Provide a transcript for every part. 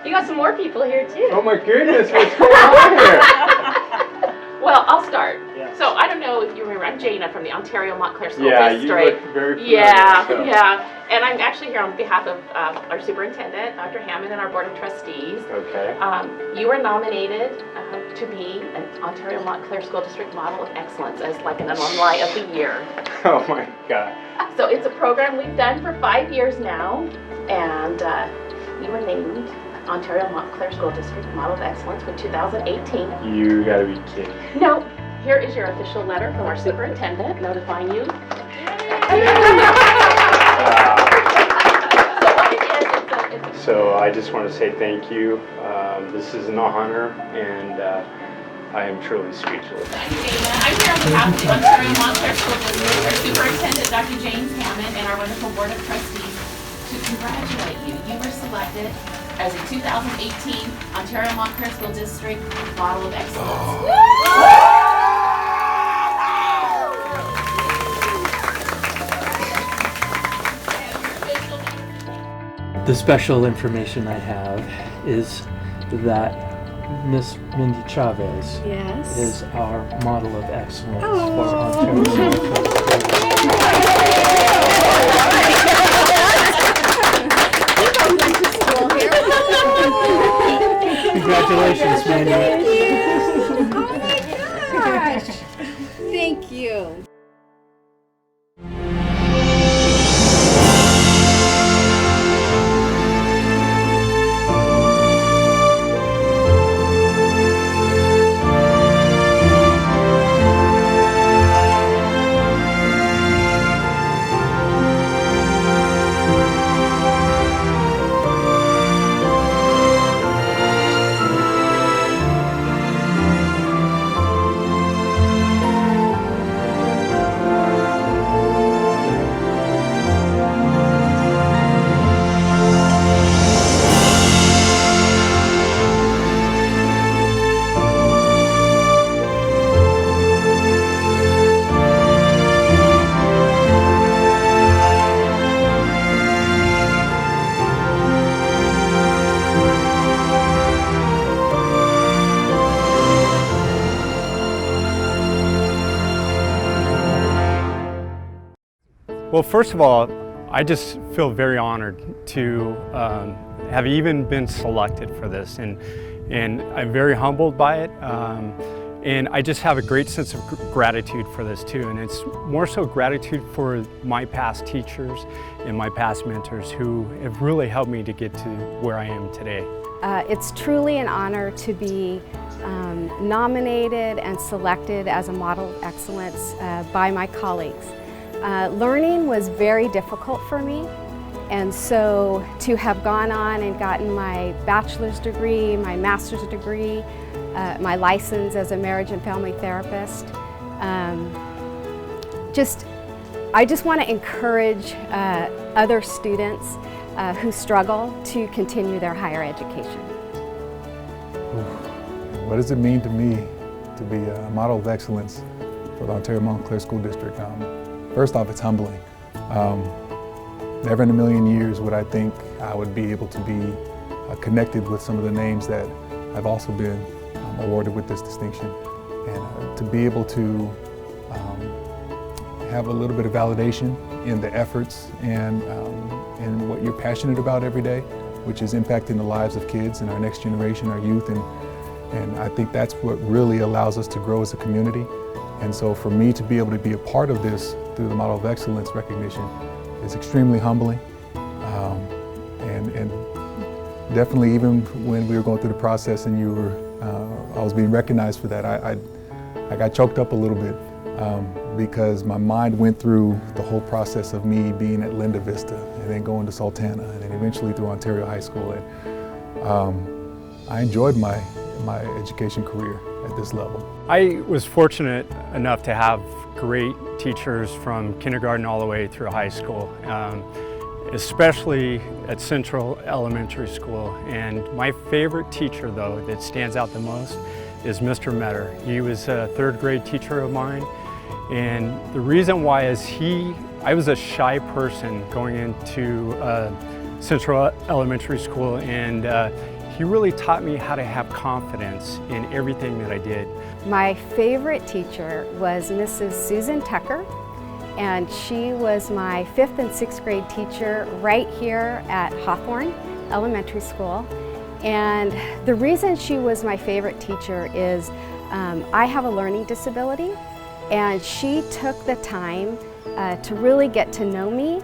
You got some more people here too. Oh my goodness, what's going on here? Well, I'll start. Yeah. So I don't know if you remember, I'm Jana from the Ontario-Montclair School Yeah, District. you look very familiar. Yeah, so. yeah. And I'm actually here on behalf of our superintendent, Dr. Hammond, and our board of trustees. Okay. You were nominated to be an Ontario-Montclair School District Model of Excellence as like an alumni of the year. Oh my God. So it's a program we've done for 5 years now, and you were named Ontario-Montclair School District Model of Excellence for 2018. You gotta be kidding. No, here is your official letter from our superintendent notifying you. So I just want to say thank you. This is an honor, and I am truly speechless. I'm here on behalf of the Ontario-Montclair School District, our superintendent, Dr. James Hammond, and our wonderful board of trustees to congratulate you. You were selected as a 2018 Ontario-Montclair School District Model of Excellence. The special information I have is that Miss Mindy Chavez Yes. is our model of excellence for Oh. Ontario. Congratulations, Mindy. Thank you. Oh my gosh. Thank you. Well, first of all, I just feel very honored to have even been selected for this, and I'm very humbled by it. And I just have a great sense of gratitude for this too, and it's more so gratitude for my past teachers and my past mentors who have really helped me to get to where I am today. It's truly an honor to be nominated and selected as a model of excellence by my colleagues. Learning was very difficult for me, and so to have gone on and gotten my bachelor's degree, my master's degree, my license as a marriage and family therapist, I just want to encourage other students who struggle to continue their higher education. What does it mean to me to be a model of excellence for the Ontario-Montclair School District? First off, it's humbling. Never in a million years would I think I would be able to be connected with some of the names that I've also been awarded with this distinction. And to be able to have a little bit of validation in the efforts and what you're passionate about every day, which is impacting the lives of kids and our next generation, our youth, and I think that's what really allows us to grow as a community. And so for me to be able to be a part of this through the Model of Excellence recognition is extremely humbling. And definitely even when we were going through the process and I was being recognized for that, I got choked up a little bit because my mind went through the whole process of me being at Linda Vista and then going to Sultana and then eventually through Ontario High School. And I enjoyed my education career at this level. I was fortunate enough to have great teachers from kindergarten all the way through high school, especially at Central Elementary School. And my favorite teacher, though, that stands out the most is Mr. Metter. He was a third grade teacher of mine, and the reason why is he I was a shy person going into Central Elementary School, and he really taught me how to have confidence in everything that I did. My favorite teacher was Mrs. Susan Tucker, and she was my 5th and 6th grade teacher right here at Hawthorne Elementary School. And the reason she was my favorite teacher is I have a learning disability, and she took the time to really get to know me.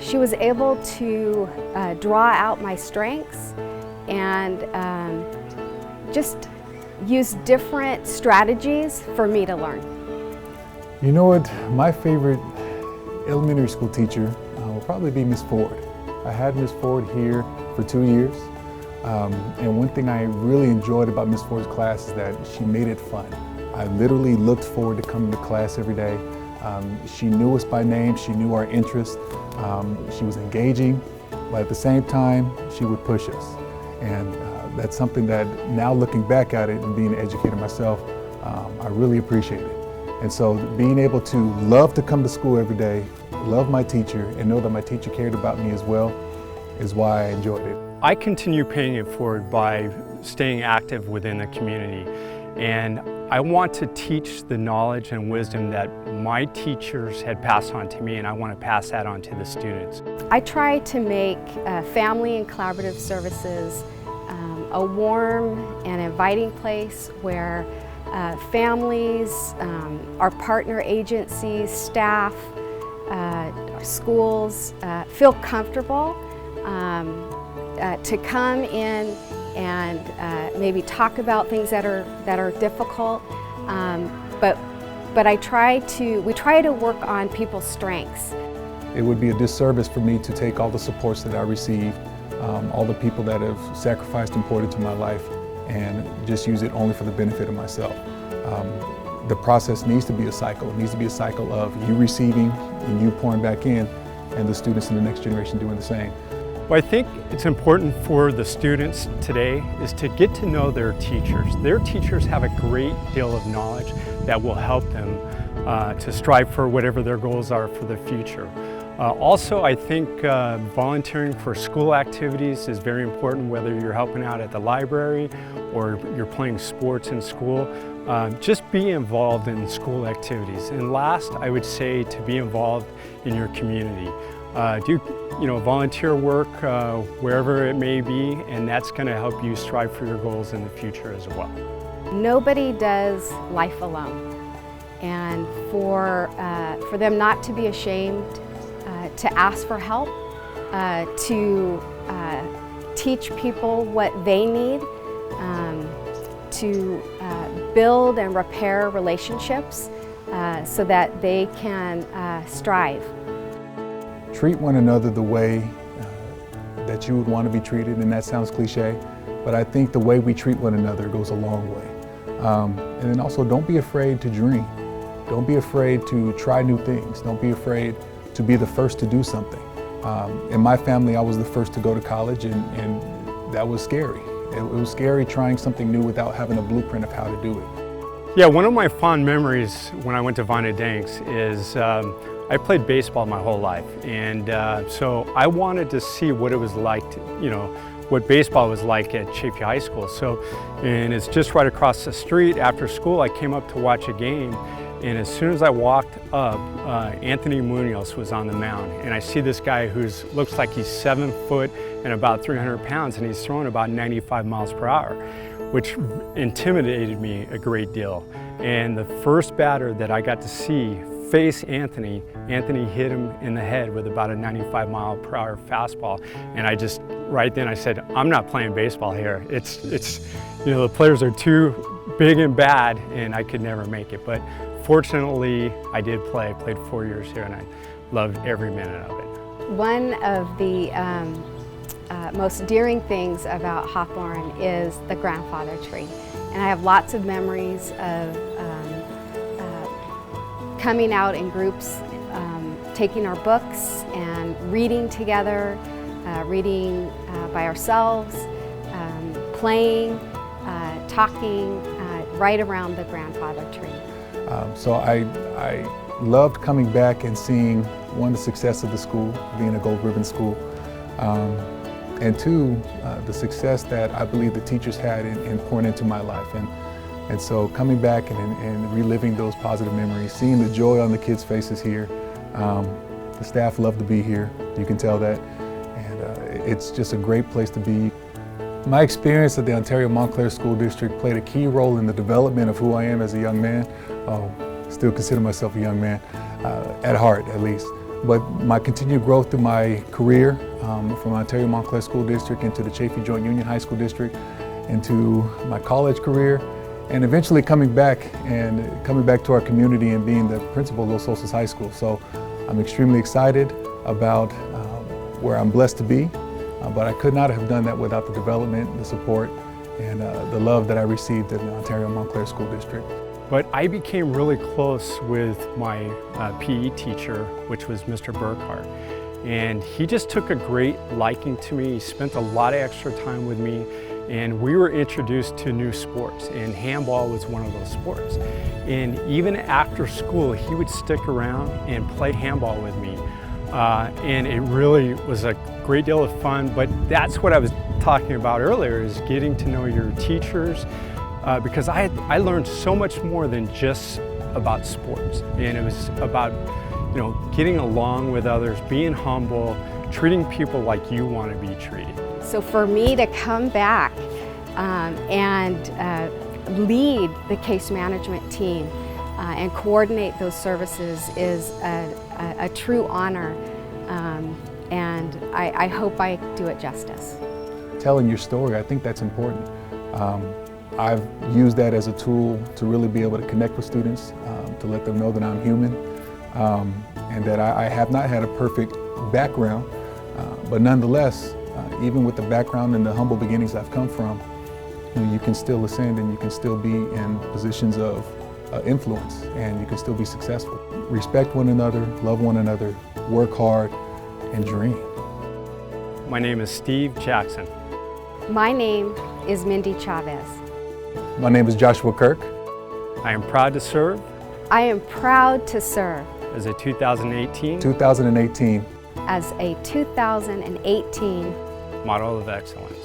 She was able to draw out my strengths and just use different strategies for me to learn. You know what? My favorite elementary school teacher will probably be Miss Ford. I had Miss Ford here for 2 years. And one thing I really enjoyed about Miss Ford's class is that she made it fun. I literally looked forward to coming to class every day. She knew us by name, she knew our interests, she was engaging, but at the same time, she would push us. And that's something that now looking back at it and being an educator myself, I really appreciate it. And so being able to love to come to school every day, love my teacher, and know that my teacher cared about me as well is why I enjoyed it. I continue paying it forward by staying active within the community, and I want to teach the knowledge and wisdom that my teachers had passed on to me, and I want to pass that on to the students. I try to make family and collaborative services a warm and inviting place where families, our partner agencies, staff, schools feel comfortable to come in and maybe talk about things that are difficult, but we try to work on people's strengths. It would be a disservice for me to take all the supports that I received, all the people that have sacrificed and poured into my life, and just use it only for the benefit of myself. The process needs to be a cycle. It needs to be a cycle of you receiving and you pouring back in, and the students in the next generation doing the same. What I think it's important for the students today is to get to know their teachers. Their teachers have a great deal of knowledge that will help them to strive for whatever their goals are for the future. Also, I think volunteering for school activities is very important, whether you're helping out at the library or you're playing sports in school. Just be involved in school activities. And last, I would say to be involved in your community. Do volunteer work wherever it may be, and that's going to help you strive for your goals in the future as well. Nobody does life alone, and for them not to be ashamed to ask for help, to teach people what they need, to build and repair relationships so that they can strive. Treat one another the way that you would want to be treated, and that sounds cliche, but I think the way we treat one another goes a long way. And then also, don't be afraid to dream. Don't be afraid to try new things. Don't be afraid to be the first to do something. In my family, I was the first to go to college, and that was scary. It was scary trying something new without having a blueprint of how to do it. Yeah, one of my fond memories when I went to Vina Danks is I played baseball my whole life, and so I wanted to see what it was like, what baseball was like at Chafee High School. And it's just right across the street. After school, I came up to watch a game, and as soon as I walked up, Anthony Munoz was on the mound, and I see this guy who looks like he's 7 foot and about 300 pounds, and he's throwing about 95 miles per hour, which intimidated me a great deal. And the first batter that I got to see face Anthony hit him in the head with about a 95 mile per hour fastball. And I just, right then I said, I'm not playing baseball here. It's the players are too big and bad, and I could never make it. But fortunately, I did play. I played 4 years here, and I loved every minute of it. One of the most endearing things about Hawthorne is the grandfather tree. And I have lots of memories of coming out in groups, taking our books and reading together, reading by ourselves, playing, talking right around the grandfather tree. So I loved coming back and seeing, one, the success of the school, being a gold ribbon school, and two, the success that I believe the teachers had in pouring into my life. And so coming back and reliving those positive memories, seeing the joy on the kids' faces here. The staff love to be here, you can tell that. And it's just a great place to be. My experience at the Ontario-Montclair School District played a key role in the development of who I am as a young man. Still consider myself a young man, at heart at least. But my continued growth through my career, from Ontario-Montclair School District into the Chaffey Joint Union High School District, into my college career, and eventually coming back to our community and being the principal of Los Osos High School. So I'm extremely excited about where I'm blessed to be, but I could not have done that without the development, the support, and the love that I received at the Ontario-Montclair School District. But I became really close with my PE teacher, which was Mr. Burkhart. And he just took a great liking to me. He spent a lot of extra time with me, and we were introduced to new sports, and handball was one of those sports. And even after school, he would stick around and play handball with me. And it really was a great deal of fun, but that's what I was talking about earlier, is getting to know your teachers, because I learned so much more than just about sports. And it was about, you know, getting along with others, being humble, treating people like you want to be treated. So for me to come back and lead the case management team and coordinate those services is a true honor, and I hope I do it justice. Telling your story, I think that's important. I've used that as a tool to really be able to connect with students, to let them know that I'm human, and that I have not had a perfect background, but nonetheless, even with the background and the humble beginnings I've come from, you can still ascend and you can still be in positions of influence, and you can still be successful. Respect one another, love one another, work hard, and dream. My name is Steve Jackson. My name is Mindy Chavez. My name is Joshua Kirk. I am proud to serve I am proud to serve as a 2018 as a 2018 Model of Excellence.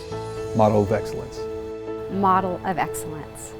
Model of Excellence. Model of Excellence.